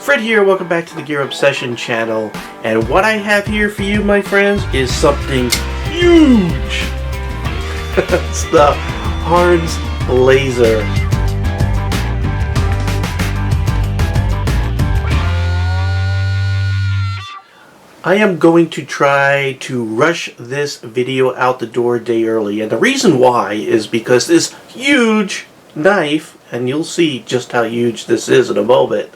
Fred here, welcome back to the Gear Obsession channel, and what I have here for you, my friends, is something huge! It's the HARNDS laser. I am going to try to rush this video out the door a day early, and the reason why is because this huge knife, and you'll see just how huge this is in a moment,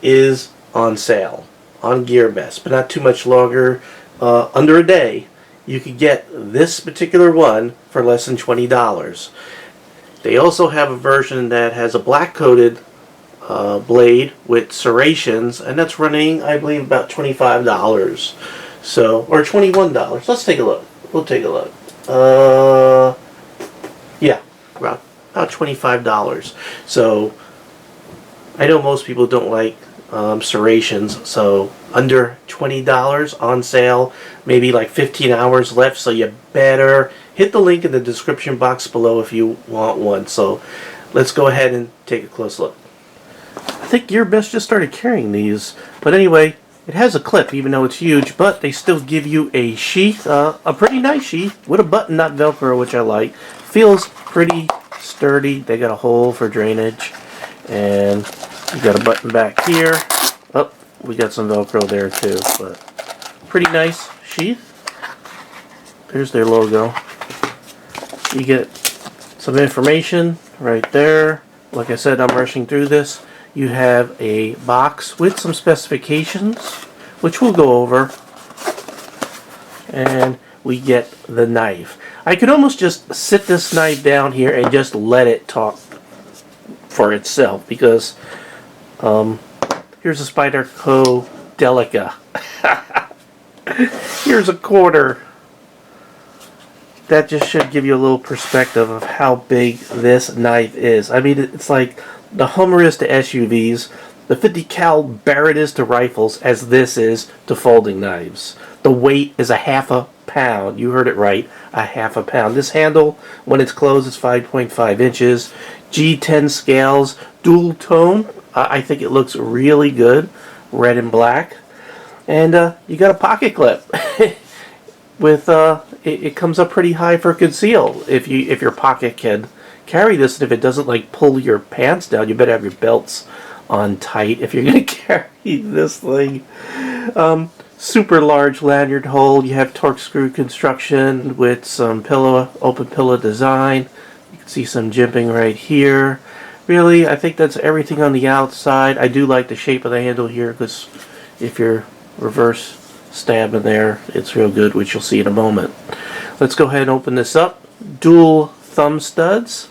is on sale on GearBest, but not too much longer. Under a day you could get this particular one for less than $20. They also have a version that has a black coated blade with serrations, and that's running, I believe, about $25. So, or $21. Let's take a look. We'll take a look. Yeah, about $25. So I know most people don't like serrations, so under $20 on sale, maybe like 15 hours left, so you better hit the link in the description box below if you want one. So let's go ahead and take a close look. I think GearBest just started carrying these, but anyway, it has a clip even though it's huge, but they still give you a sheath, a pretty nice sheath with a button, not Velcro, which I like. Feels pretty sturdy. They got a hole for drainage, and you got a button back here. Oh, we got some Velcro there too, but pretty nice sheath. There's their logo. You get some information right there. Like I said, I'm rushing through this. You have a box with some specifications, which we'll go over, and we get the knife. I could almost just sit this knife down here and just let it talk for itself, because here's a Spyderco Delica. Here's a quarter. That just should give you a little perspective of how big this knife is. I mean, it's like the Hummer is to SUVs, the 50 cal Barrett is to rifles, as this is to folding knives. The weight is a half a pound. You heard it right, a half a pound. This handle, when it's closed, is 5.5 inches. G10 scales, dual tone. I think it looks really good, red and black. And you got a pocket clip. With it comes up pretty high for conceal. If your pocket can carry this, and if it doesn't like pull your pants down, you better have your belts on tight if you're going to carry this thing. Super large lanyard hole. You have torque screw construction with some open pillow design. You can see some jimping right here. Really, I think that's everything on the outside. I do like the shape of the handle here, because if you're reverse stabbing there, it's real good, which you'll see in a moment. Let's go ahead and open this up. Dual thumb studs.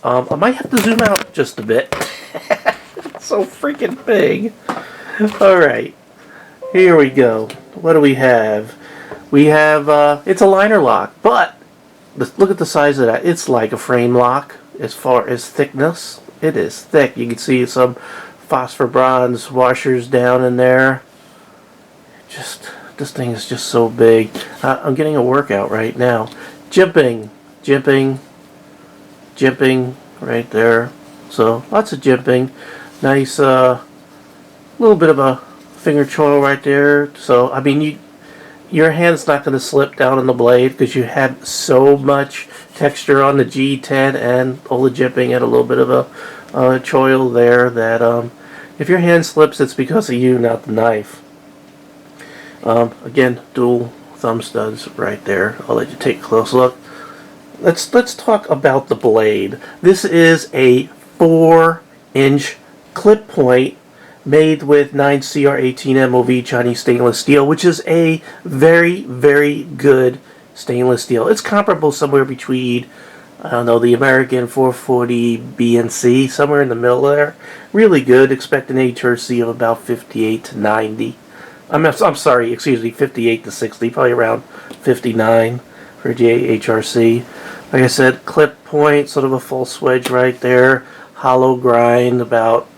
I might have to zoom out just a bit. It's so freaking big. Alright, here we go. What do we have? We have, it's a liner lock, but look at the size of that. It's like a frame lock as far as thickness. It is thick. You can see some phosphor bronze washers down in there. This thing is just so big. I'm getting a workout right now. Jimping right there. So lots of jimping. Nice little bit of a finger choil right there. So I mean, your hand's not going to slip down on the blade because you have so much texture on the G10 and all the jimping, and a little bit of a choil there that if your hand slips, it's because of you, not the knife. Again, dual thumb studs right there. I'll let you take a close look. Let's talk about the blade. This is a 4-inch clip point made with 9CR18 MOV Chinese stainless steel, which is a very, very good stainless steel. It's comparable somewhere between, I don't know, the American 440 B and C, somewhere in the middle there. Really good. Expect an HRC of about 58 to 90. I'm sorry, excuse me, 58 to 60, probably around 59 for JHRC. Like I said, clip point, sort of a full swedge right there. Hollow grind, about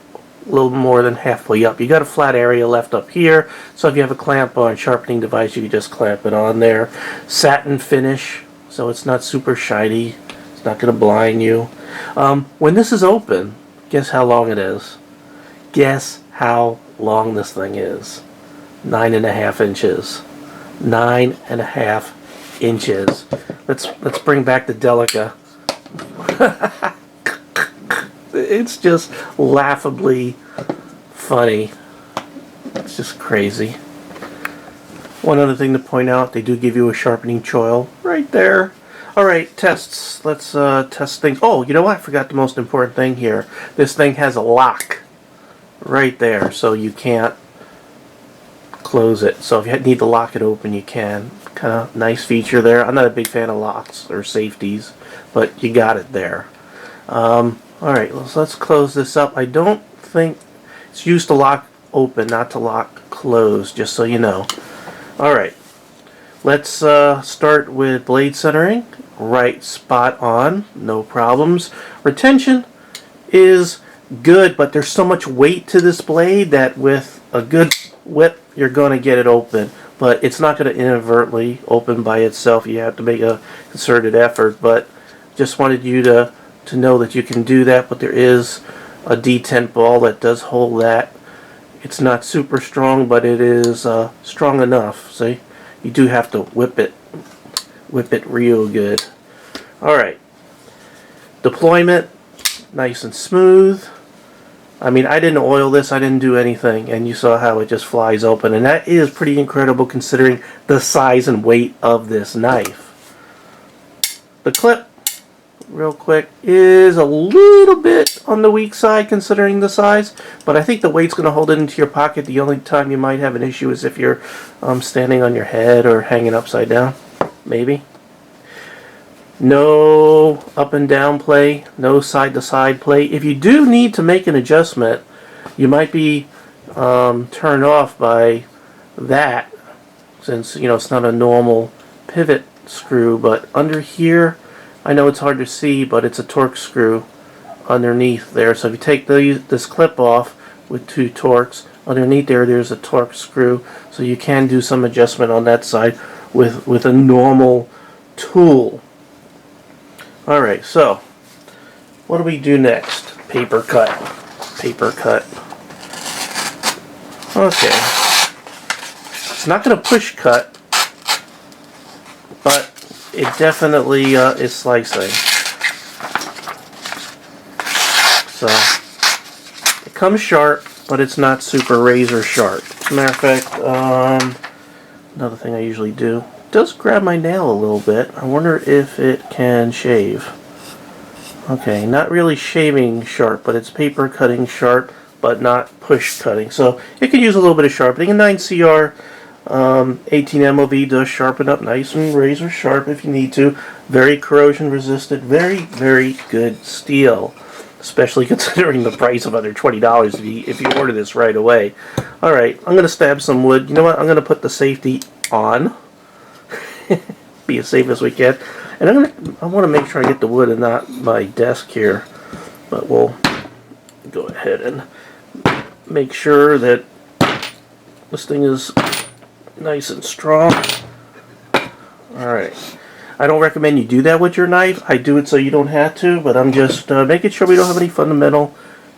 a little more than halfway up. You got a flat area left up here, so if you have a clamp on sharpening device, you can just clamp it on there. Satin finish, so it's not super shiny. It's not going to blind you. When this is open, guess how long it is? Guess how long this thing is? 9.5 inches. 9.5 inches. Let's bring back the Delica. It's just laughably funny. It's just crazy. One other thing to point out, they do give you a sharpening choil right there. Alright, tests. Let's test things. Oh, you know what? I forgot the most important thing here. This thing has a lock right there, so you can't close it. So if you need to lock it open, you can. Kind of nice feature there. I'm not a big fan of locks or safeties, but you got it there. Alright, so let's close this up. I don't think it's used to lock open, not to lock close, just so you know. Alright, let's start with blade centering. Right spot on, no problems. Retention is good, but there's so much weight to this blade that with a good whip, you're going to get it open. But it's not going to inadvertently open by itself. You have to make a concerted effort, but just wanted you to know that you can do that. But there is a D10 ball that does hold that. It's not super strong, but it is strong enough. See, you do have to whip it real good. Alright, deployment, nice and smooth. I mean, I didn't oil this, I didn't do anything, and you saw how it just flies open, and that is pretty incredible considering the size and weight of this knife. The clip, real quick, is a little bit on the weak side considering the size, but I think the weight's going to hold it into your pocket. The only time you might have an issue is if you're standing on your head or hanging upside down, maybe. No up and down play, no side to side play. If you do need to make an adjustment, you might be turned off by that, since it's not a normal pivot screw. But under here, I know it's hard to see, but it's a Torx screw underneath there. So if you take this clip off with 2 Torx, underneath there's a Torx screw, so you can do some adjustment on that side with a normal tool. Alright, so what do we do next? Paper cut. Paper cut. Okay. It's not going to push cut, but it definitely is slicing. So, it comes sharp, but it's not super razor sharp. As a matter of fact, another thing I usually do, it does grab my nail a little bit. I wonder if it can shave. Okay, not really shaving sharp, but it's paper cutting sharp, but not push cutting. So it could use a little bit of sharpening. A 9CR 18 MOV does sharpen up nice and razor sharp if you need to. Very corrosion resistant. Very, very good steel, especially considering the price of under $20 if you order this right away. Alright, I'm going to stab some wood. You know what? I'm going to put the safety on. Be as safe as we can. And I want to make sure I get the wood and not my desk here. But we'll go ahead and make sure that this thing is nice and strong. Alright. I don't recommend you do that with your knife. I do it so you don't have to, but I'm just making sure we don't have any fundamental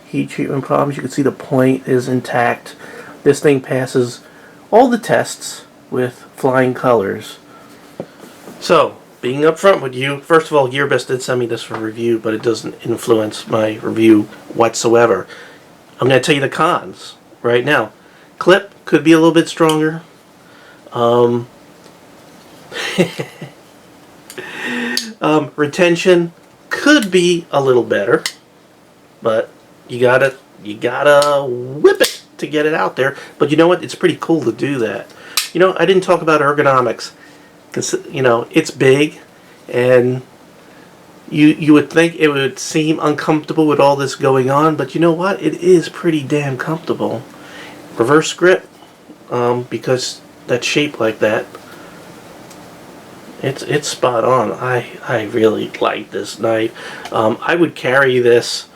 heat treatment problems. You can see the point is intact. This thing passes all the tests with flying colors. So, being upfront with you, first of all, GearBest did send me this for review, but it doesn't influence my review whatsoever. I'm going to tell you the cons right now. Clip could be a little bit stronger. Retention could be a little better, but you gotta whip it to get it out there. But you know what? It's pretty cool to do that. I didn't talk about ergonomics. It's big, and you would think it would seem uncomfortable with all this going on, but you know what? It is pretty damn comfortable. Reverse grip, because that's shaped like that. It's spot on. I really like this knife. I would carry this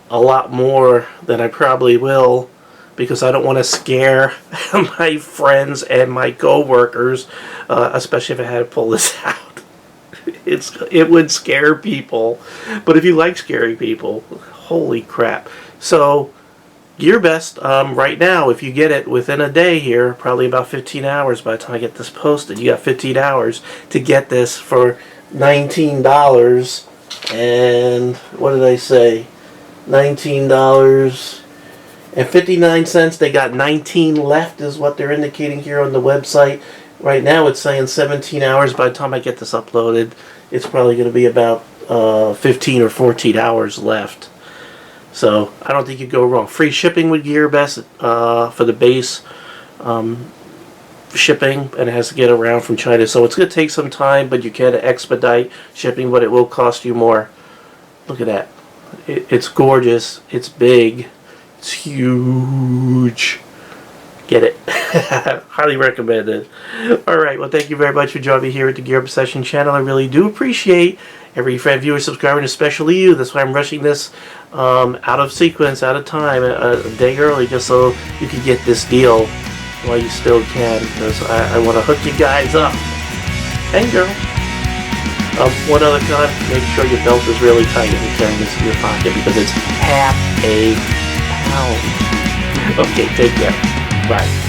a lot more than I probably will, because I don't want to scare my friends and my co-workers, especially if I had to pull this out. It would scare people. But if you like scaring people, holy crap. So, GearBest, right now, if you get it within a day here, probably about 15 hours by the time I get this posted, you got 15 hours to get this for $19. And what did I say? $19.59. They got 19 left is what they're indicating here on the website. Right now it's saying 17 hours. By the time I get this uploaded, it's probably going to be about 15 or 14 hours left. So I don't think you go wrong. Free shipping with GearBest for the base shipping, and it has to get around from China. So it's going to take some time, but you can expedite shipping, but it will cost you more. Look at that. It's gorgeous. It's big. It's huge. Get it. Highly recommended. Alright, well, thank you very much for joining me here at the Gear Obsession channel. I really do appreciate every fan, viewer, subscriber, and especially you. That's why I'm rushing this out of sequence, out of time, a day early, just so you can get this deal while you still can, because I want to hook you guys up. And girl. One other time, make sure your belt is really tight if you're carrying this in your pocket, because it's half a pound. Okay, take care. Bye.